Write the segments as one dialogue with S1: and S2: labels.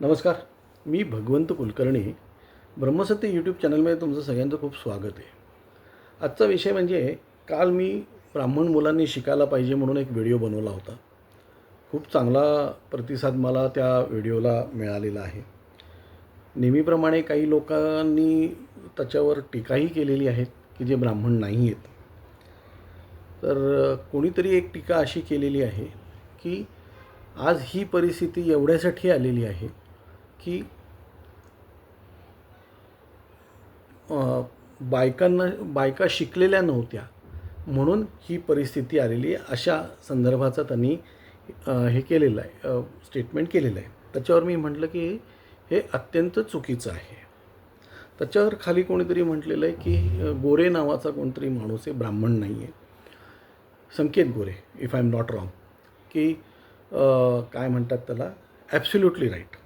S1: नमस्कार. मी भगवंत कुलकर्णी. ब्रह्मसत्य यूट्यूब चॅनलमध्ये तुमचं सगळ्यांचं खूप स्वागत आहे. आजचा विषय म्हणजे काल मी ब्राह्मण मुलांनी शिकायला पाहिजे म्हणून एक व्हिडिओ बनवला होता. खूप चांगला प्रतिसाद मला त्या व्हिडिओला मिळालेला आहे. नेहमीप्रमाणे काही लोकांनी त्याच्यावर टीकाही केलेली आहे की जे ब्राह्मण नाही आहेत. तर कोणीतरी एक टीका अशी केलेली आहे की आज ही परिस्थिती एवढ्यासाठी आलेली आहे की बायका शिकलेल्या नव्हत्या म्हणून ही परिस्थिती आलेली आहे, अशा संदर्भाचा त्यांनी हे केलेलं आहे, स्टेटमेंट केलेलं आहे. त्याच्यावर मी म्हटलं की हे अत्यंत चुकीचं आहे. त्याच्यावर खाली कोणीतरी म्हटलेलं आहे की गोरे नावाचा कोणतरी माणूस आहे, ब्राह्मण नाही आहे, Sanket Gore, if I am not wrong, की काय म्हणतात त्याला, ॲब्सोल्युटली राईट.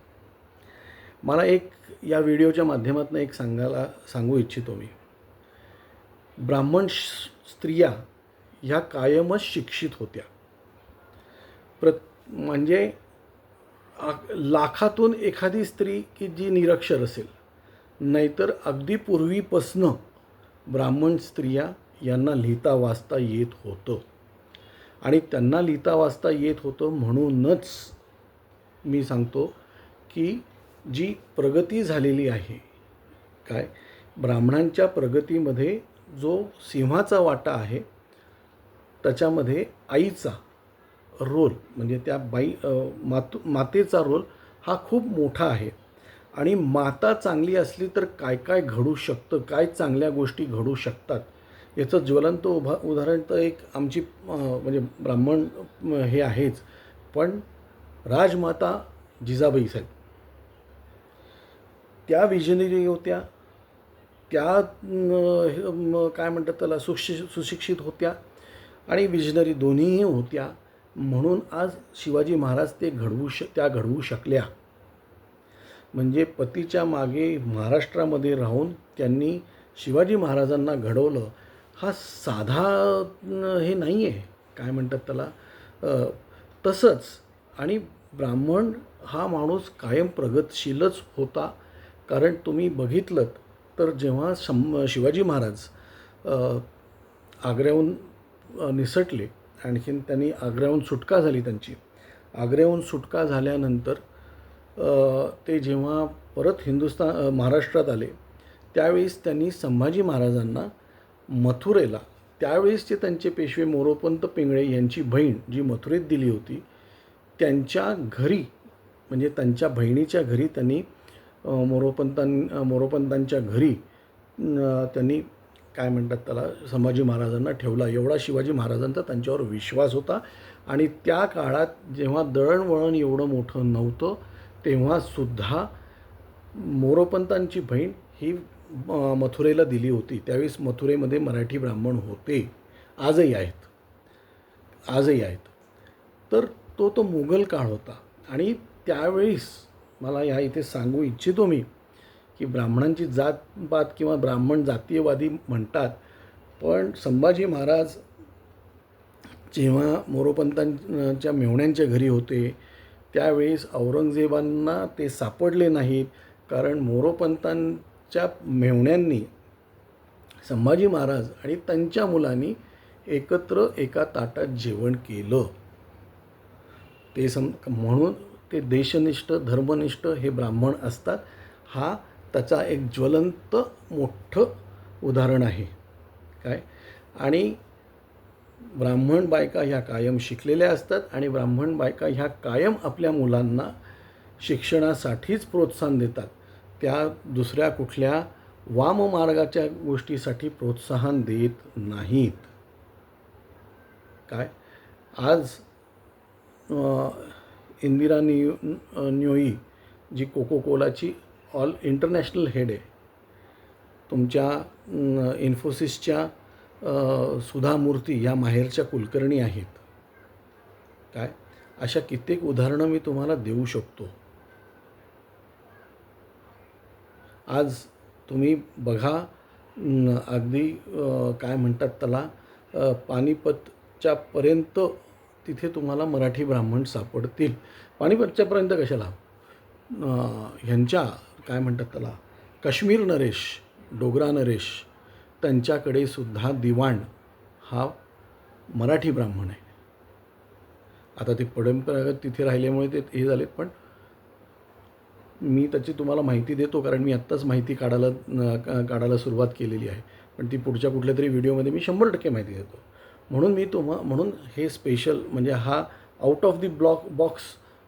S1: मला एक या व्हिडिओच्या माध्यमातून एक सांगू इच्छितो मी. ब्राह्मण स्त्रिया ह्या कायमच शिक्षित होत्या. म्हणजे लाखातून एखादी स्त्री की जी निरक्षर असेल, नाहीतर अगदी पूर्वीपासनं ब्राह्मण स्त्रिया यांना लिहिता वाचता येत होतं. आणि त्यांना लिहिता वाचता येत होतं म्हणूनच मी सांगतो की जी प्रगती झालेली आहे, काय ब्राह्मणांच्या प्रगतीमध्ये जो सिंहाचा वाटा आहे, त्याच्यामध्ये आईचा रोल म्हणजे त्या मातेचा रोल हा खूप मोठा आहे. आणि माता चांगली असली तर काय काय घडू शकतं, काय चांगल्या गोष्टी घडू शकतात याचं ज्वलंत उदाहरण तर एक आमची म्हणजे ब्राह्मण हे आहेच, पण राजमाता जिजाबाई साहेब त्या विजनरी होत्या. त्या काय म्हणतात त्याला, सुशिक्षित होत्या आणि विजनरी दोन्हीही होत्या. म्हणून आज शिवाजी महाराज त्या घडवू शकल्या. म्हणजे पतीच्या मागे महाराष्ट्रामध्ये राहून त्यांनी शिवाजी महाराजांना घडवलं. हा साधा हे नाही आहे, काय म्हणतात त्याला. तसंच आणि ब्राह्मण हा माणूस कायम प्रगतशीलच होता. कारण तुम्ही बघितलं तर जेव्हा शिवाजी महाराज आग्र्याहून निसटले, आणखीन त्यांनी आग्र्याहून सुटका झाली त्यांची. आग्र्याहून सुटका झाल्यानंतर ते जेव्हा परत महाराष्ट्रात आले, त्यावेळेस त्यांनी संभाजी महाराजांना मथुरेला, त्यावेळेसचे त्यांचे पेशवे मोरोपंत पिंगळे यांची बहीण जी मथुरेत दिली होती, त्यांच्या घरी म्हणजे त्यांच्या बहिणीच्या घरी त्यांनी मोरोपंतांच्या घरी त्यांनी काय म्हणतात त्याला, संभाजी महाराजांना ठेवला. एवढा शिवाजी महाराजांचा त्यांच्यावर विश्वास होता. आणि त्या काळात जेव्हा दळणवळण एवढं मोठं नव्हतं, तेव्हासुद्धा मोरोपंतांची बहीण ही मथुरेला दिली होती. त्यावेळेस मथुरेमध्ये मराठी ब्राह्मण होते, आजही आहेत. तर तो मुघल काळ होता. आणि त्यावेळेस मला ह्या इथे सांगू इच्छितो मी की ब्राह्मणांची जातपात किंवा ब्राह्मण जातीयवादी म्हणतात, पण संभाजी महाराज जेव्हा मोरोपंतांच्या मेव्हण्यांच्या घरी होते, त्यावेळेस औरंगजेबांना ते सापडले नाहीत. कारण मोरोपंतांच्या मेव्हण्यांनी संभाजी महाराज आणि त्यांच्या मुलांनी एकत्र एका ताटात जेवण केलं. म्हणून ते देशनिष्ठ धर्मनिष्ठ हे ब्राह्मण असतात. हा त्याचा एक ज्वलंत मोठं उदाहरण आहे. काय आणि ब्राह्मण बायका ह्या कायम शिकलेल्या असतात आणि ब्राह्मण बायका ह्या कायम आपल्या मुलांना शिक्षणासाठीच प्रोत्साहन देतात. त्या दुसऱ्या कुठल्या वाममार्गाच्या गोष्टीसाठी प्रोत्साहन देत नाहीत. काय आज इंदिरा न्योई जी कोको कोलाची ऑल इंटरनॅशनल हेड आहे, तुमच्या इन्फोसिसच्या सुधा मूर्ती या माहेरच्या कुलकर्णी आहेत. काय अशा कित्येक उदाहरणं मी तुम्हाला देऊ शकतो. आज तुम्ही बघा, अगदी काय म्हणतात त्याला, पानिपतच्या पर्यंत तिथे तुम्हाला मराठी ब्राह्मण सापडतील. पानिपतच्यापर्यंत कशाला, ह्यांच्या काय म्हणतात त्याला काश्मीर नरेश, डोगरा नरेश त्यांच्याकडे सुद्धा दिवाण हा मराठी ब्राह्मण आहे. आता ते परंपरागत तिथे राहिल्यामुळे ते हे झालेत, पण मी त्याची तुम्हाला माहिती देतो, कारण मी आत्ताच माहिती काढायला सुरुवात केलेली आहे. पण ती पुढच्या कुठल्या तरी व्हिडिओमध्ये मी 100% माहिती देतो. म्हणून मी म्हणून हे स्पेशल म्हणजे हा out of the box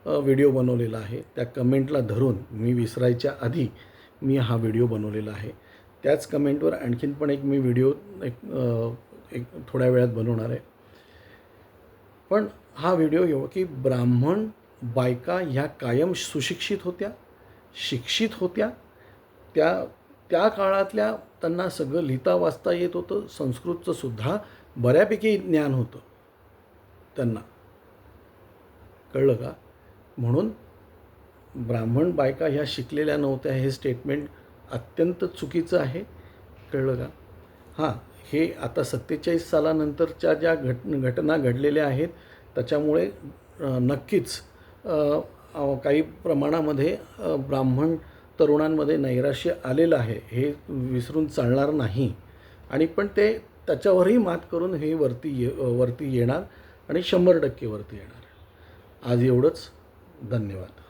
S1: video बनवलेला आहे. त्या कमेंटला धरून मी विसरायच्या आधी मी हा व्हिडिओ बनवलेला आहे. त्याच कमेंटवर आणखीन पण एक मी व्हिडिओ एक थोड्या वेळात बनवणार आहे. पण हा व्हिडिओ की ब्राह्मण बायका ह्या कायम सुशिक्षित होत्या, शिक्षित होत्या, त्या काळातल्या त्यांना सगळं लिहिता वाचता येत होतं. संस्कृतचं सुद्धा बऱ्यापैकी ज्ञान होतं त्यांना, कळलं का? म्हणून ब्राह्मण बायका ह्या शिकलेल्या नव्हत्या हे स्टेटमेंट अत्यंत चुकीचं आहे, कळलं का? हां, हे आता 47 सालानंतरच्या ज्या घटना घडलेल्या आहेत त्याच्यामुळे नक्कीच काही प्रमाणामध्ये ब्राह्मण तरुणांमध्ये नैराश्य आलेलं आहे, हे विसरून चालणार नाही. आणि पण ते त्याच्यावरही मात करून हे वरती येणार आणि 100% वरती येणार. आज एवढंच. धन्यवाद.